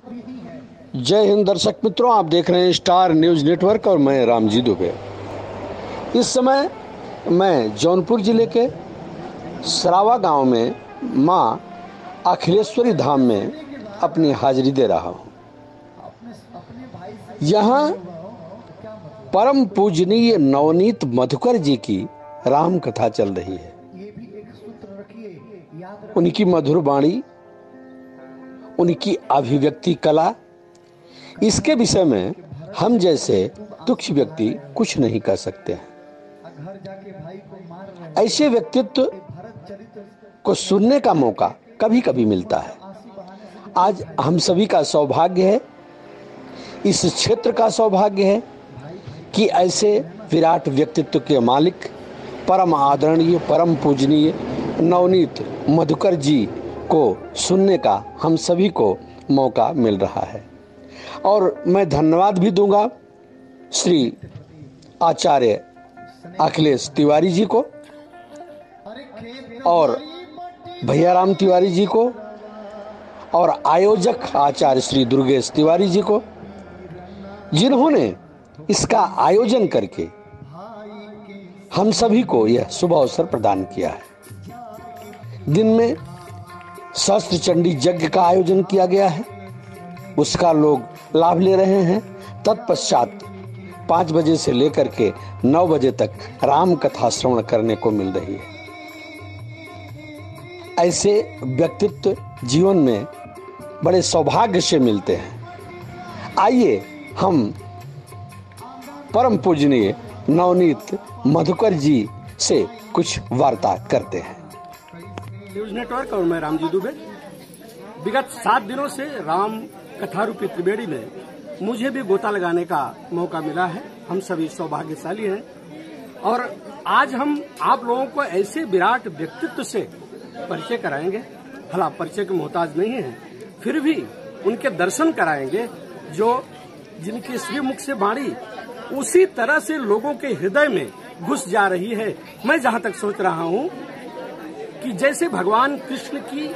जय हिंद दर्शक मित्रों, आप देख रहे हैं स्टार न्यूज नेटवर्क और मैं रामजी दुबे। इस समय मैं जौनपुर जिले के सरावा गांव में मां अखिलेश्वरी धाम में अपनी हाजिरी दे रहा हूं। यहां परम पूजनीय नवनीत मधुकर जी की राम कथा चल रही है। उनकी मधुर वाणी, उनकी अभिव्यक्ति कला, इसके विषय में हम जैसे तुच्छ व्यक्ति कुछ नहीं कर सकते हैं। ऐसे व्यक्तित्व को सुनने का मौका कभी कभी मिलता है। आज हम सभी का सौभाग्य है, इस क्षेत्र का सौभाग्य है कि ऐसे विराट व्यक्तित्व के मालिक परम आदरणीय, परम पूजनीय नवनीत मधुकर जी को सुनने का हम सभी को मौका मिल रहा है। और मैं धन्यवाद भी दूंगा श्री आचार्य अखिलेश तिवारी जी को और भैया राम तिवारी जी को और आयोजक आचार्य श्री दुर्गेश तिवारी जी को, जिन्होंने इसका आयोजन करके हम सभी को यह शुभ अवसर प्रदान किया है। दिन में सहस्त्र चंडी यज्ञ का आयोजन किया गया है, उसका लोग लाभ ले रहे हैं। तत्पश्चात 5 बजे से लेकर के 9 बजे तक राम कथा श्रवण करने को मिल रही है। ऐसे व्यक्तित्व जीवन में बड़े सौभाग्य से मिलते हैं। आइए हम परम पूजनीय नवनीत मधुकर जी से कुछ वार्ता करते हैं। न्यूज नेटवर्क और मैं रामजी दुबे। विगत 7 दिनों से राम कथा रूपी त्रिवेणी में मुझे भी गोता लगाने का मौका मिला है। हम सभी सौभाग्यशाली हैं और आज हम आप लोगों को ऐसे विराट व्यक्तित्व से परिचय कराएंगे। हालांकि परिचय के मोहताज नहीं हैं, फिर भी उनके दर्शन कराएंगे जो जिनके श्रीमुख से वाणी उसी तरह से लोगों के हृदय में घुस जा रही है। मैं जहां तक सोच रहा हूं कि जैसे भगवान कृष्ण की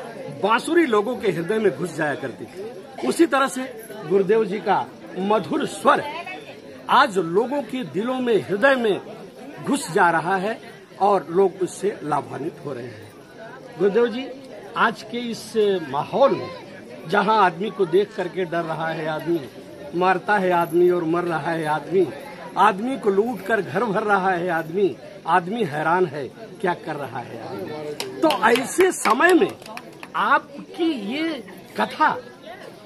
बांसुरी लोगों के हृदय में घुस जाया करती थी, उसी तरह से गुरुदेव जी का मधुर स्वर आज लोगों के दिलों में, हृदय में घुस जा रहा है और लोग उससे लाभान्वित हो रहे हैं। गुरुदेव जी, आज के इस माहौल में जहां आदमी को देख करके डर रहा है आदमी, मारता है आदमी और मर रहा है आदमी, आदमी को लूट कर घर भर रहा है आदमी हैरान है क्या कर रहा है आदमी। तो ऐसे समय में आपकी ये कथा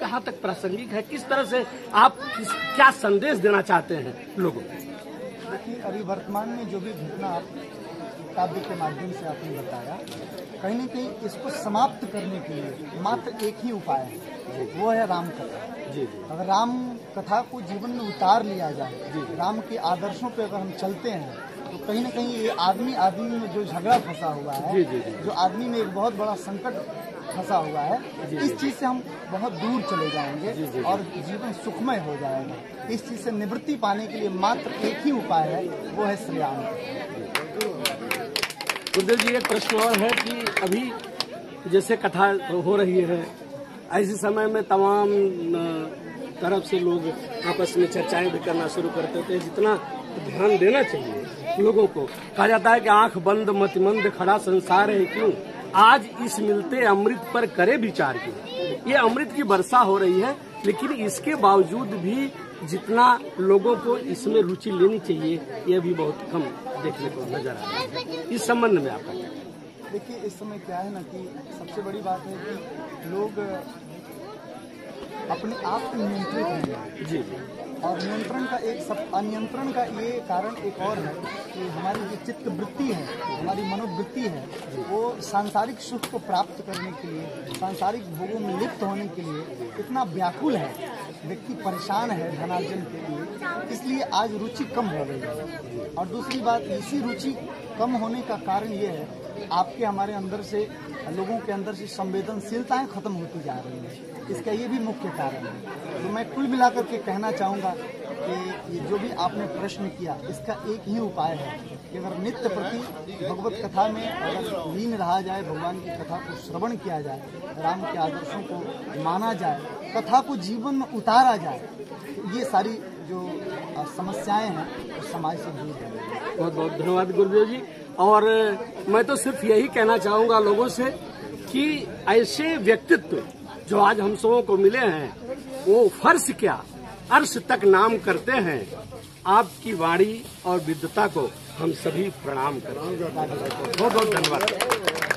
कहाँ तक प्रासंगिक है? किस तरह से आप क्या संदेश देना चाहते हैं लोगों को? देखिए, अभी वर्तमान में जो भी घटना आप काव्य के माध्यम से आपने बताया, कहीं न कहीं इसको समाप्त करने के लिए मात्र एक ही उपाय है, वो है राम कथा। अगर राम कथा को जीवन में उतार लिया जाए, राम के आदर्शों पे अगर हम चलते हैं, तो कहीं न कहीं ये आदमी में जो झगड़ा फंसा हुआ है, जो आदमी में एक बहुत बड़ा संकट फंसा हुआ है, इस चीज से हम बहुत दूर चले जाएंगे और जीवन सुखमय हो जाएगा। इस चीज से निवृत्ति पाने के लिए मात्र एक ही उपाय है, वो है श्री राम। गुरुदेव जी, एक प्रश्न और है कि अभी जैसे कथा हो रही है, ऐसे समय में तमाम तरफ से लोग आपस में चर्चाएं भी करना शुरू करते थे। जितना ध्यान देना चाहिए लोगों को, कहा जाता है कि आंख बंद मतिमंद खड़ा संसार है क्यों, आज इस मिलते अमृत पर करे विचार क्यों। ये अमृत की वर्षा हो रही है, लेकिन इसके बावजूद भी जितना लोगों को इसमें रुचि लेनी चाहिए, ये भी बहुत कम देखने को नजर आ रहा है। इस संबंध में आपका क्या? देखिए, इस समय क्या है ना कि सबसे बड़ी बात है कि लोग अपने आप को नियंत्रित हैं। जी। और अनियंत्रण का ये कारण एक और है कि हमारी जो चित्त वृत्ति है, हमारी मनोवृत्ति है, वो सांसारिक सुख को प्राप्त करने के लिए, सांसारिक भोगों में लिप्त होने के लिए इतना व्याकुल है, व्यक्ति परेशान है धनार्जन के लिए, इसलिए आज रुचि कम हो गई है। और दूसरी बात, इसी रुचि कम होने का कारण ये है, आपके हमारे अंदर से, लोगों के अंदर से संवेदनशीलताएं खत्म होती जा रही हैं। इसका ये भी मुख्य कारण है। तो मैं कुल मिलाकर के कहना चाहूँगा कि ये जो भी आपने प्रश्न किया, इसका एक ही उपाय है कि अगर नित्य प्रति भगवत कथा में अगर लीन रहा जाए, भगवान की कथा को श्रवण किया जाए, राम के आदर्शों को माना जाए, कथा को जीवन में उतारा जाए, तो ये सारी जो समस्याएं हैं वो समाज से दूर हैं। बहुत बहुत धन्यवाद गुरुदेव जी। और मैं तो सिर्फ यही कहना चाहूँगा लोगों से कि ऐसे व्यक्तित्व जो आज हम सबों को मिले हैं वो फर्श क्या अर्श तक नाम करते हैं। आपकी वाणी और विद्वता को हम सभी प्रणाम करते हैं। बहुत बहुत धन्यवाद।